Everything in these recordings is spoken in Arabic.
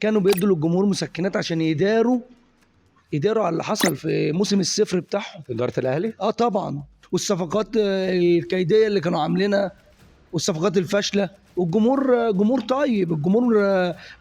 كانوا بيدوا للجمهور مسكنات عشان يداروا على اللي حصل في موسم الصفر بتاعهم في اداره الاهلي. طبعا، والصفقات الكيديه اللي كانوا عاملينها والصفقات الفاشله. والجمهور جمهور طيب، الجمهور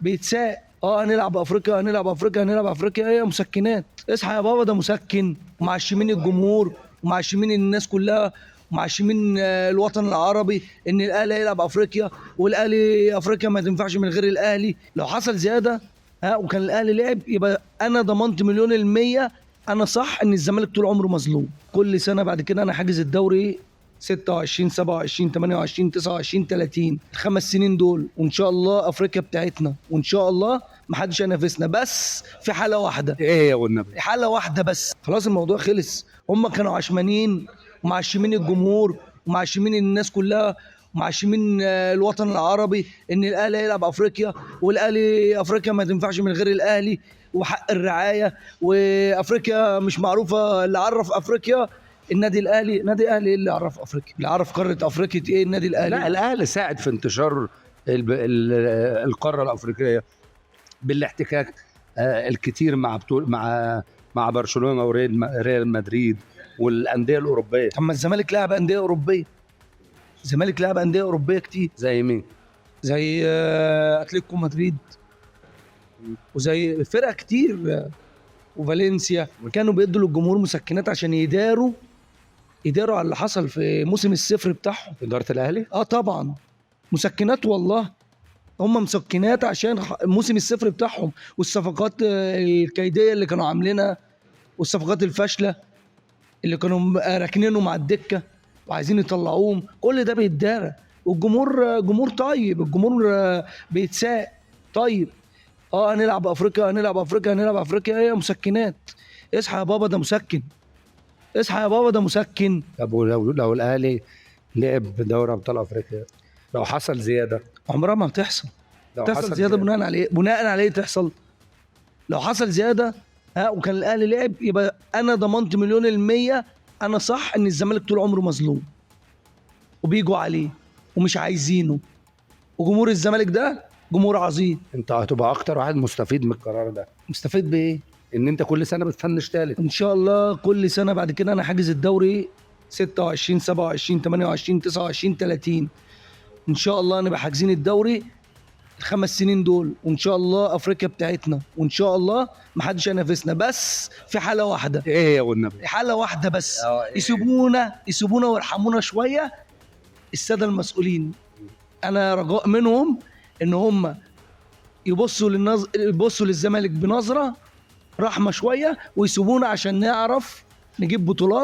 بيتساق. هنلعب افريقيا، هنلعب افريقيا، هنلعب افريقيا. هي مسكنات. اصحى يا بابا، ده مسكن. ومعشمين الجمهور ومعشمين الناس كلها ومعشمين الوطن العربي ان الاهلي هيلعب افريقيا، والاهلي افريقيا ما تنفعش من غير الاهلي. لو حصل زياده وكان الاهلي لعب، يبقى انا ضمنت 100% انا صح ان الزمالك طول عمره مظلوم. كل سنه بعد كده انا حاجز الدوري 26 27 28 29 30 الخمس سنين دول، وان شاء الله افريقيا بتاعتنا، وان شاء الله ما حدش هينافسنا، بس في حاله واحده. ايه يا والنبي؟ حاله واحده بس، خلاص الموضوع خلص. هم كانوا عشمانين ومعشمين الجمهور ومعشمين الناس كلها ومعشمين الوطن العربي ان الاهلي هيلعب افريقيا، والاهلي افريقيا ما تنفعش من غير الاهلي، وحق الرعايه، وافريقيا مش معروفه. اللي عرف افريقيا النادي الاهلي. نادي الاهلي اللي عرف افريقيا، اللي عرف قاره افريقيا ايه؟ النادي الاهلي. لا، الاهلي ساعد في انتشار القاره الافريقيه بالاحتكاك الكتير مع برشلونه وريال مدريد والانديه الاوروبيه. اما الزمالك لعب انديه اوروبيه، الزمالك لعب انديه اوروبيه كتير، زي مين؟ زي اتلتيكو مدريد، وزي فرق كتير، وفالنسيا. كانوا بيدوا للجمهور مسكنات عشان يداروا على اللي حصل في موسم الصفر بتاعهم في اداره الاهلي. طبعا، مسكنات والله. هم مسكنات عشان موسم الصفر بتاعهم، والصفقات الكيديه اللي كانوا عاملينها والصفقات الفاشله اللي كانوا راكنينهم على الدكه وعايزين يطلعوهم. كل ده بيتدارى، والجمهور جمهور طيب، الجمهور بيتساق. طيب هنلعب افريقيا، هنلعب افريقيا، هنلعب افريقيا. هي مسكنات. اصحى يا بابا، ده مسكن. اصحى يا بابا، ده مسكن. طب لو الاهلي لعب دوري ابطال افريقيا، لو حصل زياده؟ عمرها ما بتحصل. لو تحصل حصل زياده بناء على ايه؟ بناء على ايه تحصل؟ لو حصل زياده وكان الاهلي لعب، يبقى انا ضمنت 100% انا صح ان الزمالك طول عمره مظلوم وبيجوا عليه ومش عايزينه. وجمهور الزمالك ده جمهور عظيم. انت هتبقى اكتر واحد مستفيد من القرار ده. مستفيد بايه؟ ان انت كل سنه بتفنش ثالث ان شاء الله. كل سنه بعد كده انا حاجز الدوري 26 27 28 29 30 ان شاء الله نبقى حاجزين الدوري الخمس سنين دول، وان شاء الله افريقيا بتاعتنا، وان شاء الله ما حدش هينافسنا، بس في حاله واحده. ايه يا والنبي؟ حاله واحده بس. إيه؟ يسيبونا ويرحمونا شويه الساده المسؤولين. انا رجاء منهم ان هم يبصوا للزمالك بنظره رحمه شويه، ويسيبونا عشان نعرف نجيب بطولات